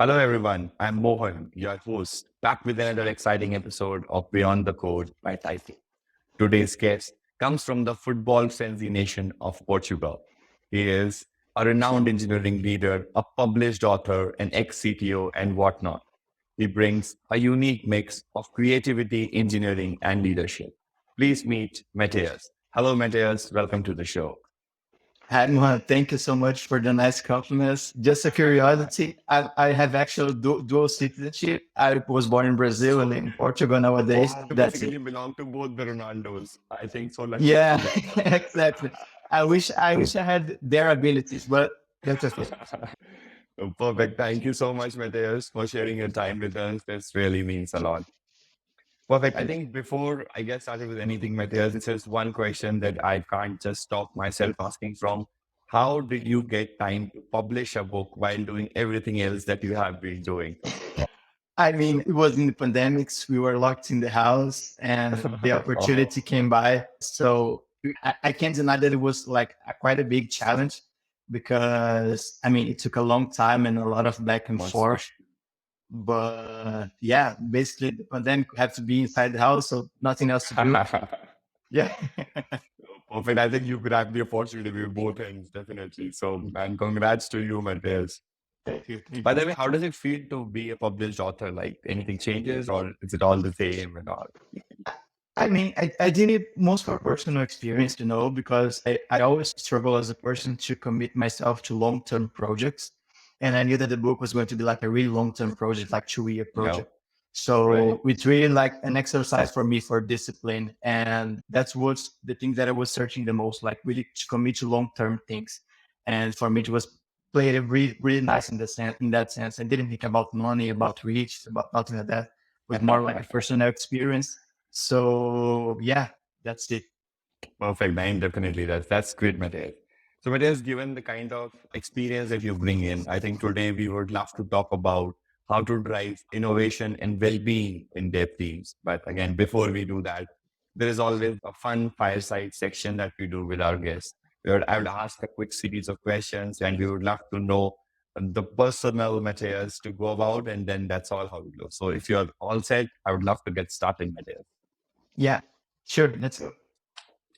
Hello, everyone. I'm Mohan, your host, back with another exciting episode of Beyond the Code by Typing. Today's guest comes from the football frenzy nation of Portugal. He is a renowned engineering leader, a published author, an ex-CTO, and whatnot. He brings a unique mix of creativity, engineering, and leadership. Please meet Mateus. Hello, Mateus. Welcome to the show. Hi, Mohan. Thank you so much for the nice compliments. Just a curiosity, I have actual dual citizenship. I was born in Brazil and in Portugal nowadays. You That's basically it. belong to both the Ronaldos. I think so. Lucky. Yeah, exactly. I wish I had their abilities, but that's okay. Perfect. Thank you so much, Mateus, for sharing your time with us. This really means a lot. Perfect. I think before I get started with anything, Mateus, this is one question that I can't just stop myself asking from. How did you get time to publish a book while doing everything else that you have been doing? I mean, it was in the pandemics. We were locked in the house and the opportunity came by. So I can't deny that it was like quite a big challenge because I mean, it took a long time and a lot of back and forth. But yeah, basically the pandemic had to be inside the house, so nothing else to do. Yeah. Perfect. I think you grabbed the opportunity with both ends, definitely. So, and congrats to you, Mateus. Thank you. By the way, how does it feel to be a published author? Like anything changes or is it all the same and all? I mean, I did it most for personal experience, because I always struggle as a person to commit myself to long-term projects. And I knew that the book was going to be like a really long-term project, like 2-year No. project. So it's really like an exercise for me for discipline. And that's what's the thing that I was searching the most, like really to commit to long-term things. And for me, it was played it really, really nice in that sense. I didn't think about money, about reach, about nothing like that. It was more like a personal experience. So yeah, that's it. Perfect, man. Definitely. That's great, Mateus. So, Mateus, given the kind of experience that you bring in, I think today we would love to talk about how to drive innovation and well-being in dev teams. But again, before we do that, there is always a fun fireside section that we do with our guests, where I would ask a quick series of questions, and we would love to know the personal Mateus to go about, and then that's all how it goes. So, if you're all set, I would love to get started, Mateus. Yeah, sure. Let's go.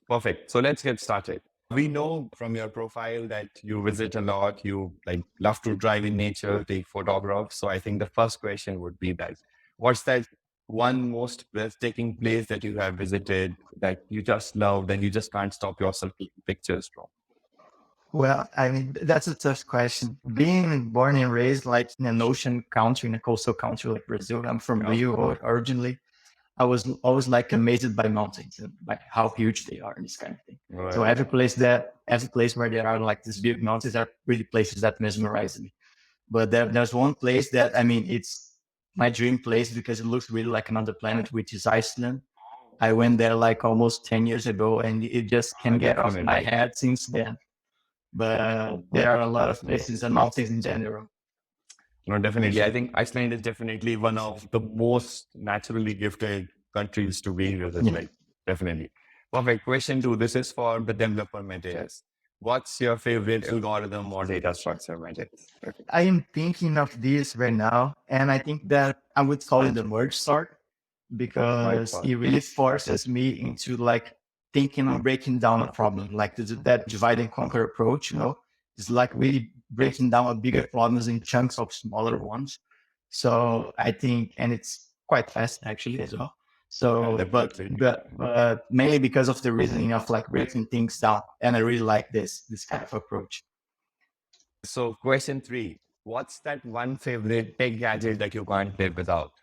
Perfect. So let's get started. We know from your profile that you visit a lot, you like love to drive in nature, take photographs. So I think the first question would be that what's that one most breathtaking place that you have visited that you just loved and you just can't stop yourself taking pictures from? Well, I mean, that's a tough question. Being born and raised like in an ocean country, in a coastal country like Brazil, I'm from Rio originally. I was always like amazed by mountains and like how huge they are and this kind of thing. Right. So every place where there are like these big mountains are really places that mesmerize me. But there's one place that I mean, it's my dream place because it looks really like another planet, which is Iceland. I went there like almost 10 years ago and it just can't get off my head since then. But there are a lot of places and mountains in general. No, definitely. I think Iceland is definitely one of the most naturally gifted countries to be with. Yeah. Like, definitely. Perfect. Question two. This is for the developer, Mateus. What's your favorite algorithm or data structure, Mateus? I am thinking of this right now, and I think that I would call it the merge sort because it really forces me into like thinking and breaking down a problem, like that divide and conquer approach. It's like really breaking down a bigger problems in chunks of smaller ones. So I think, and it's quite fast actually as well. So, but mainly because of the reasoning of like breaking things down, and I really like this kind of approach. So, question three. What's that one favorite tech gadget that you can't live without?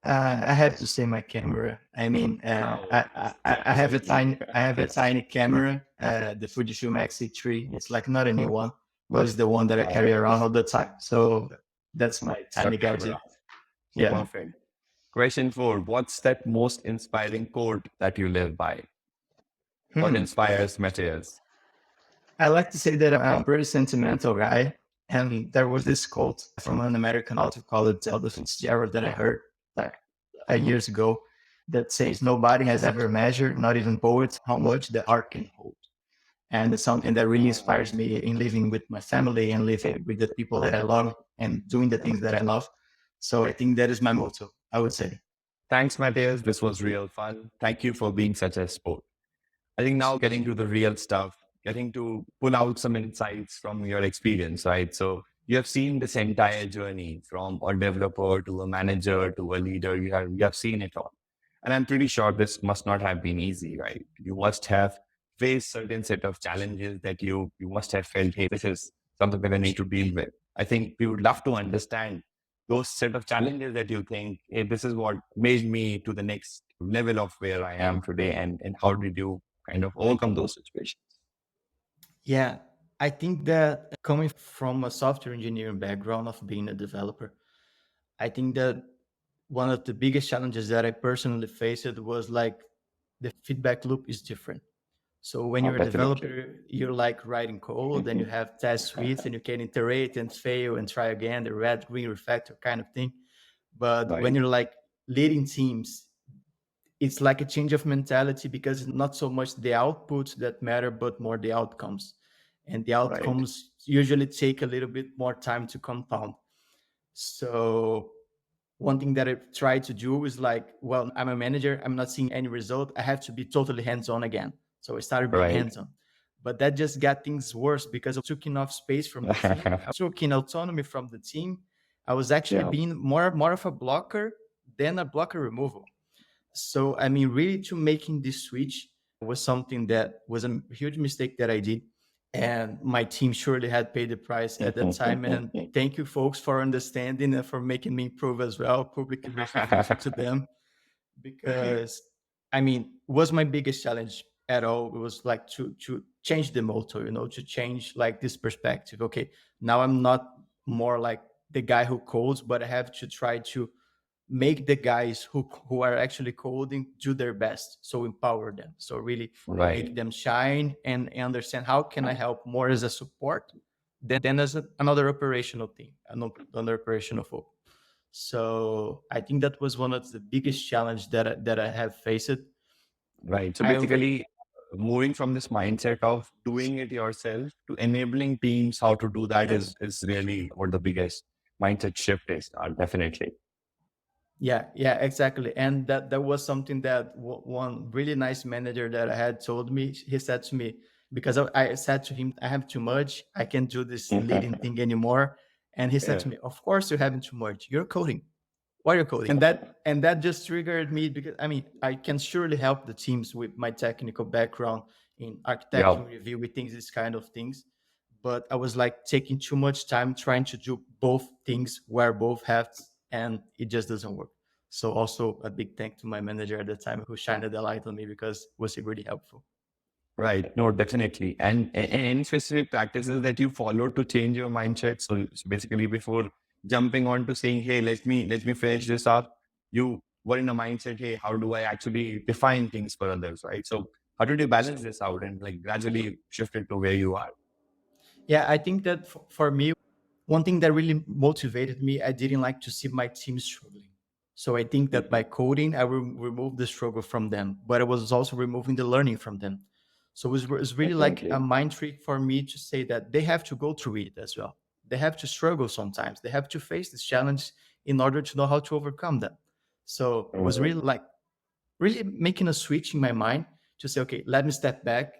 I have to say my camera. I mean, I have a tiny camera, the Fujifilm X-3. It's like not a new one, but it's the one that I carry around all the time. So that's my tiny gadget. Yeah. Perfect. Question four. What's that most inspiring quote that you live by? What inspires Mateus? I like to say that I'm a pretty sentimental guy. And there was this quote from an American author called Zelda Fitzgerald that I heard like years ago that says, nobody has ever measured, not even poets, how much the art can hold. And it's something that really inspires me in living with my family and living with the people that I love and doing the things that I love. So I think that is my motto, I would say. Thanks, Mateus. This was real fun. Thank you for being such a sport. I think now getting to the real stuff, getting to pull out some insights from your experience, right? So you have seen this entire journey from a developer to a manager to a leader. You have seen it all. And I'm pretty sure this must not have been easy, right? You must have faced certain set of challenges that you must have felt, hey, this is something that I need to deal with. I think we would love to understand those set of challenges that you think, hey, this is what made me to the next level of where I am today, and how did you kind of overcome those situations? Yeah, I think that coming from a software engineering background of being a developer, I think that one of the biggest challenges that I personally faced was like the feedback loop is different. So when Oh, you're a definitely. developer, you're like writing code, then you have test suites and you can iterate and fail and try again, the red, green refactor kind of thing. But when Right, you're like leading teams, it's like a change of mentality because it's not so much the outputs that matter, but more the outcomes. And the right, outcomes usually take a little bit more time to compound. So one thing that I try to do is like, well, I'm a manager, I'm not seeing any result. I have to be totally hands-on again. So I started being right. hands-on. But that just got things worse because I took enough space from the team. I took in autonomy from the team. I was actually Yeah, being more of a blocker than a blocker removal. So I mean, really to making this switch was something that was a huge mistake that I did. And my team surely had paid the price at that time. And thank you folks for understanding and for making me improve as well. Publicly also thank you to them because I mean, was my biggest challenge at all. It was like to change the motto, to change like this perspective. Okay, now I'm not more like the guy who codes, but I have to try to make the guys who are actually coding do their best. So empower them. So really make right, them shine and understand how can I help more as a support than as another operational thing, another operational folk. So I think that was one of the biggest challenge that I have faced. right. So I basically, moving from this mindset of doing it yourself to enabling teams how to do that is really what the biggest mindset shift is. Definitely. Yeah, exactly. And that was something that one really nice manager that I had told me. He said to me, because I said to him, I have too much. I can't do this leading thing anymore. And he said Yeah. to me, of course you're having too much. You're coding. Why are you coding? And that just triggered me because I mean I can surely help the teams with my technical background in architecture Yeah. review with things, this kind of things. But I was like taking too much time trying to do both things, wear both hats, and it just doesn't work. So also a big thank to my manager at the time who shined the light on me because it was really helpful. Right. No, definitely. And any specific practices that you follow to change your mindset. So basically before jumping on to saying, hey, let me finish this up, you were in a mindset, hey, how do I actually define things for others? Right. So how did you balance this out and like gradually shift it to where you are? Yeah, I think that for me, one thing that really motivated me, I didn't like to see my team struggling. So I think that by Mhm. coding, I will remove the struggle from them, but I was also removing the learning from them. So it was really like a Definitely. mind trick for me to say that they have to go through it as well. They have to struggle sometimes. They have to face this challenge in order to know how to overcome them. So it was really like really making a switch in my mind to say, okay, let me step back,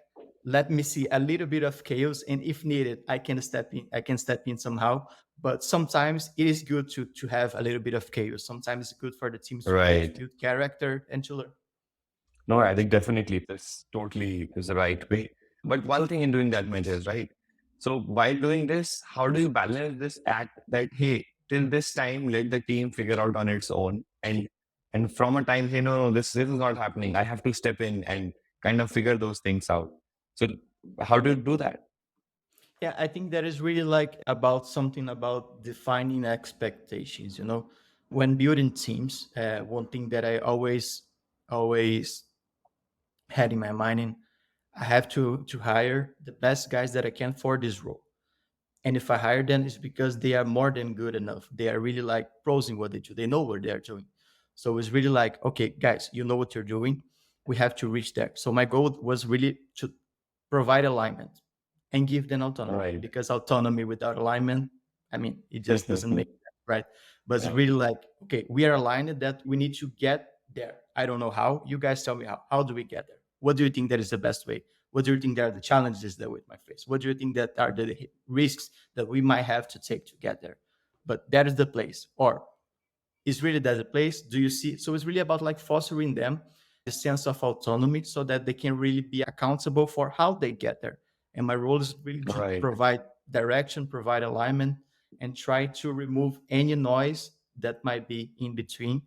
let me see a little bit of chaos, and if needed, I can step in. I can step in somehow. But sometimes it is good to have a little bit of chaos. Sometimes it's good for the teams to get to Right. build character and to learn. No, I think definitely this totally is the right way. But one thing in doing that matters, right? So while doing this, how do you balance this act that, hey, till this time, let the team figure out on its own, and from a time, hey, no, this is not happening. I have to step in and kind of figure those things out. So how do you do that? Yeah, I think that is really like about something about defining expectations. When building teams, one thing that I always had in my mind, I have to hire the best guys that I can for this role. And if I hire them, it's because they are more than good enough. They are really like pros in what they do. They know what they're doing. So it's really like, okay, guys, you know what you're doing. We have to reach there. So my goal was really to provide alignment, and give them autonomy. Right. Because autonomy without alignment, I mean, it just doesn't make sense, right? But it's really like, okay, we are aligned that we need to get there. I don't know how. You guys tell me how. How do we get there? What do you think that is the best way? What do you think are the challenges that we might face? What do you think that are the risks that we might have to take to get there? But that is the place. Or is really that the place? Do you see? So it's really about like fostering them the sense of autonomy so that they can really be accountable for how they get there. And my role is really to Right. provide direction, provide alignment, and try to remove any noise that might be in between.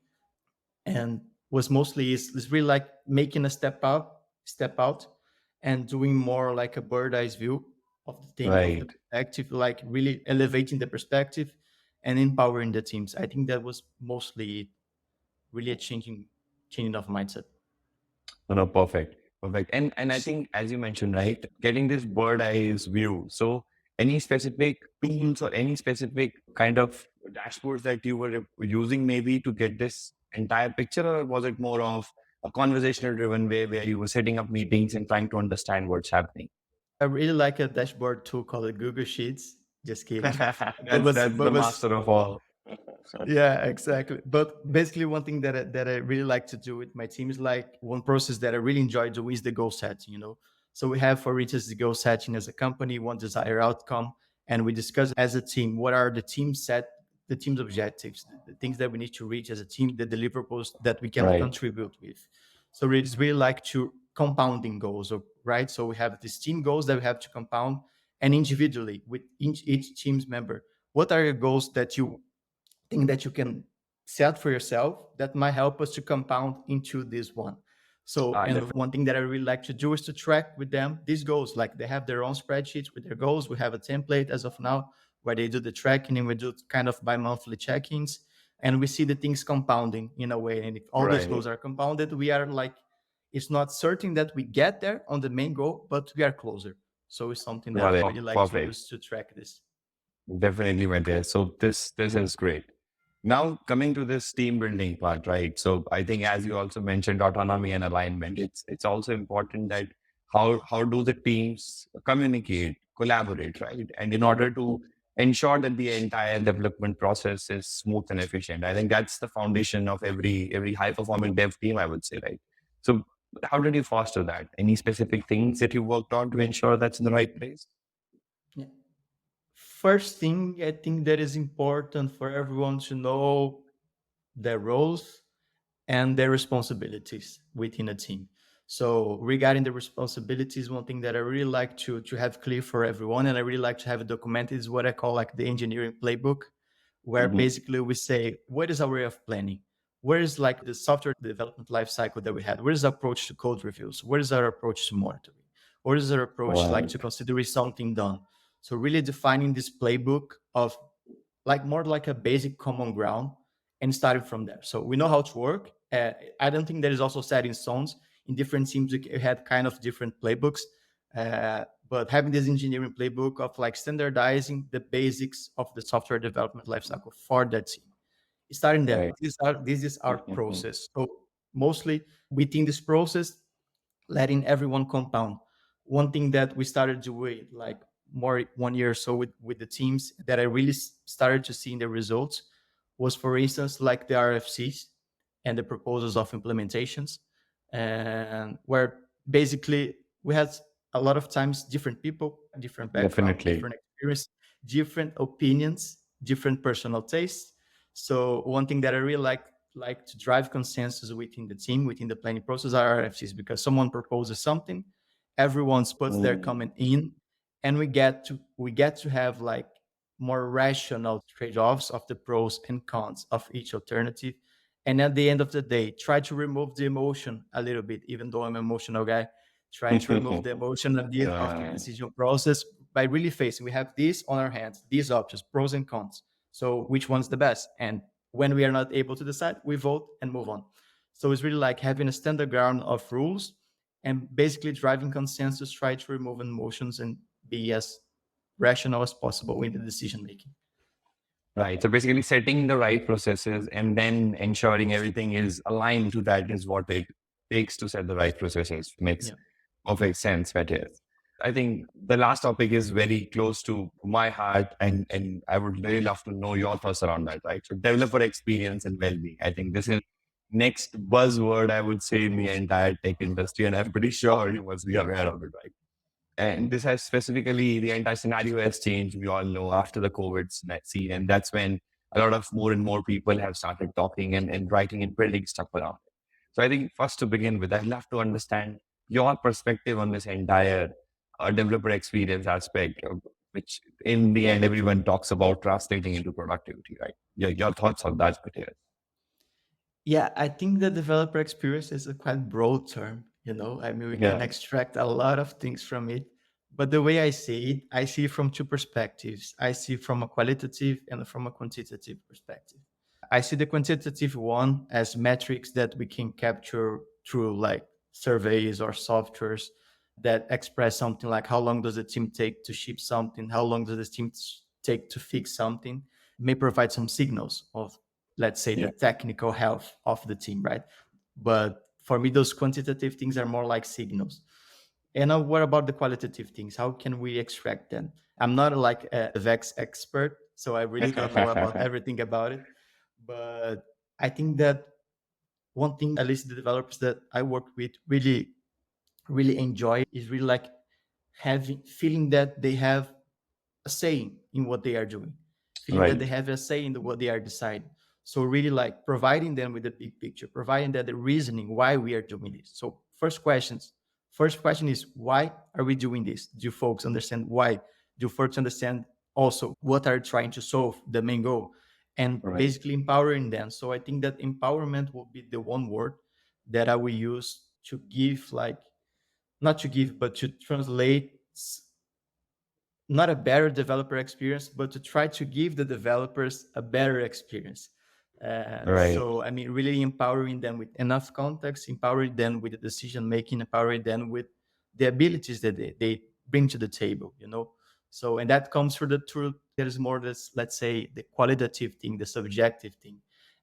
And was mostly is really like making a step out, and doing more like a bird eyes view of the thing, of the Right. perspective, like really elevating the perspective and empowering the teams. I think that was mostly really a changing of mindset. No, perfect. Perfect. And I think as you mentioned, right, getting this bird eyes view. So any specific tools or any specific kind of dashboards that you were using maybe to get this entire picture, or was it more of a conversational driven way where you were setting up meetings and trying to understand what's happening? I really like a dashboard tool called Google Sheets. Just kidding. That's But the was master of all. Yeah, exactly. But basically, one thing that I really like to do with my team is like one process that I really enjoy doing is the goal setting. So we have for each the goal setting as a company, one desired outcome, and we discuss as a team what are the team's objectives, the things that we need to reach as a team, the deliverables that we can Right. contribute with. So it's really like to compounding goals, right? So we have these team goals that we have to compound, and individually with each team's member, what are your goals that you thing that you can set for yourself that might help us to compound into this one. So, and Definitely. one thing that I really like to do is to track with them these goals. Like they have their own spreadsheets with their goals. We have a template as of now where they do the tracking, and we do kind of bi-monthly check-ins, and we see the things compounding in a way. And if all those Right. goals are compounded, we are like, it's not certain that we get there on the main goal, but we are closer. So it's something that Got I it. really like to Perfect. use to track this. Definitely went there. So this is great. Now coming to this team building part, right? So I think as you also mentioned, autonomy and alignment, it's also important that how do the teams communicate, collaborate, right? And in order to ensure that the entire development process is smooth and efficient, I think that's the foundation of every high performing dev team, I would say, right? So how did you foster that? Any specific things that you worked on to ensure that's in the right place? Yeah. First thing I think that is important for everyone to know their roles and their responsibilities within a team. So regarding the responsibilities, one thing that I really like to have clear for everyone, and I really like to have it documented, is what I call like the engineering playbook, where Mhm. basically we say, what is our way of planning? Where is like the software development lifecycle that we had? Where is our approach to code reviews? Where is our approach to monitoring? What is our approach like Right. to consider something done? So really defining this playbook of like more like a basic common ground and starting from there. So we know how to work. I don't think there is also set in stones. In different teams, we had kind of different playbooks. But having this engineering playbook of like standardizing the basics of the software development lifecycle for that team. Starting there, Right. this is our process. So mostly within this process, letting everyone compound. One thing that we started doing like more 1 year or so with the teams that I really started to see in the results was, for instance, like the RFCs and the proposals of implementations, and where basically we had a lot of times different people, different background, Definitely. different experience, different opinions, different personal tastes. So one thing that I really like to drive consensus within the team, within the planning process, are RFCs, because someone proposes something, everyone puts their Mm. comment in, and we get to have like more rational trade-offs of the pros and cons of each alternative. And at the end of the day, try to remove the emotion a little bit, even though I'm an emotional guy, try to remove the emotion of the Yeah. decision process by really facing, we have this on our hands, these options, pros and cons. So which one's the best? And when we are not able to decide, we vote and move on. So it's really like having a standard ground of rules and basically driving consensus, try to remove emotions and be as rational as possible in the decision making. Right. So basically setting the right processes and then ensuring everything is aligned to that is what it takes to set the right processes. Makes Yeah. perfect sense, Matthias. I think the last topic is very close to my heart, and I would really love to know your thoughts around that, right? So developer experience and well-being. I think this is next buzzword I would say in the entire tech industry, and I'm pretty sure you must be aware of it, right? And this has specifically, the entire scenario has changed. We all know after the COVID scene, and that's when a lot of more and more people have started talking and writing and building stuff around it. So I think first to begin with, I'd love to understand your perspective on this entire developer experience aspect, which in the end, everyone talks about translating into productivity, right? Your thoughts on that, Peter? Yeah, I think the developer experience is a quite broad term. I mean, we can extract a lot of things from it. But the way I see it, I see it from two perspectives. I see from a qualitative and from a quantitative perspective. I see the quantitative one as metrics that we can capture through like surveys or softwares that express something like how long does the team take to ship something, how long does the team take to fix something, may provide some signals of, let's say, the technical health of the team, right? But for me, those quantitative things are more like signals. And what about the qualitative things? How can we extract them? I'm not like a Vex expert, so I really don't know about everything about it. But I think that one thing, at least the developers that I work with really enjoy is really like feeling that they have a say in what they are doing, feeling that they have a say in what they are deciding. So really like providing them with the big picture, providing that the reasoning why we are doing this. So first question is, why are we doing this? Do you folks understand why? Do you folks understand also what are you trying to solve, the main goal? And basically empowering them. So I think that empowerment will be the one word that I will use to give, like, not to give, but to translate not a better developer experience, but to try to give the developers a better experience. So, I mean, really empowering them with enough context, empowering them with the decision making, empowering them with the abilities that they bring to the table, So, and that comes through the truth. There is more this, let's say, the qualitative thing, the subjective thing,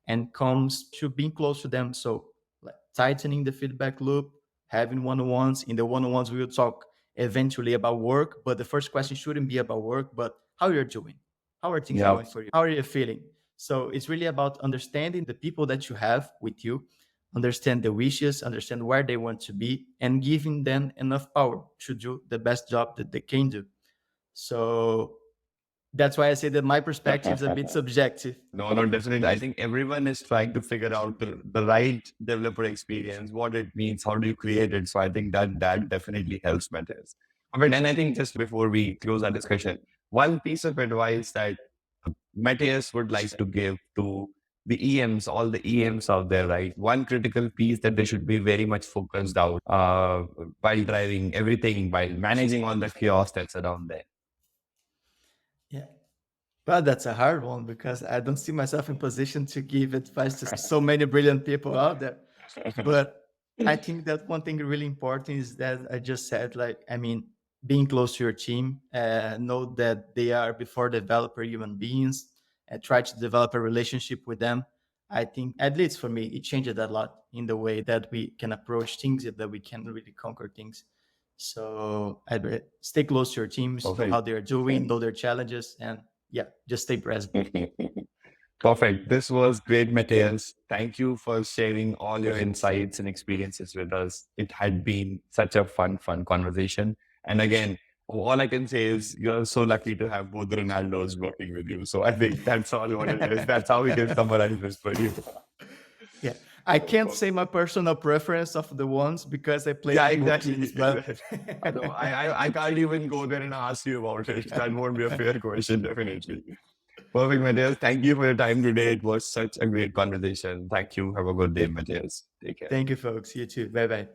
and comes to being close to them. So, like tightening the feedback loop, having one-on-ones. In the one-on-ones, we will talk eventually about work, but the first question shouldn't be about work, but how you're doing, how are things going for you, how are you feeling? So it's really about understanding the people that you have with you, understand the wishes, understand where they want to be, and giving them enough power to do the best job that they can do. So that's why I say that my perspective is a bit subjective. No, definitely. I think everyone is trying to figure out the right developer experience, what it means, how do you create it. So I think that definitely helps matters. But and I think just before we close our discussion, one piece of advice that Mateus would like to give to the EMs, all the EMs out there, right? One critical piece that they should be very much focused out while driving everything, while managing all the chaos that's around there. Yeah. Well, that's a hard one because I don't see myself in position to give advice to so many brilliant people out there. But I think that one thing really important is that I just said, like, I mean, being close to your team, know that they are before developer human beings, and try to develop a relationship with them. I think, at least for me, it changed a lot in the way that we can approach things, that we can really conquer things. So I'd stay close to your teams, know how they're doing, know their challenges, and yeah, just stay present. Perfect. This was great, Mateus. Thank you for sharing all your insights and experiences with us. It had been such a fun conversation. And again, all I can say is you're so lucky to have both Ronaldos working with you. So I think that's all what it is. That's how we can summarize this for you. Yeah. I can't say my personal preference of the ones because I play. Yeah, exactly. I can't even go there and ask you about it. That won't be a fair question, definitely. Perfect, Mateus. Thank you for your time today. It was such a great conversation. Thank you. Have a good day, Mateus. Take care. Thank you, folks. You too. Bye-bye.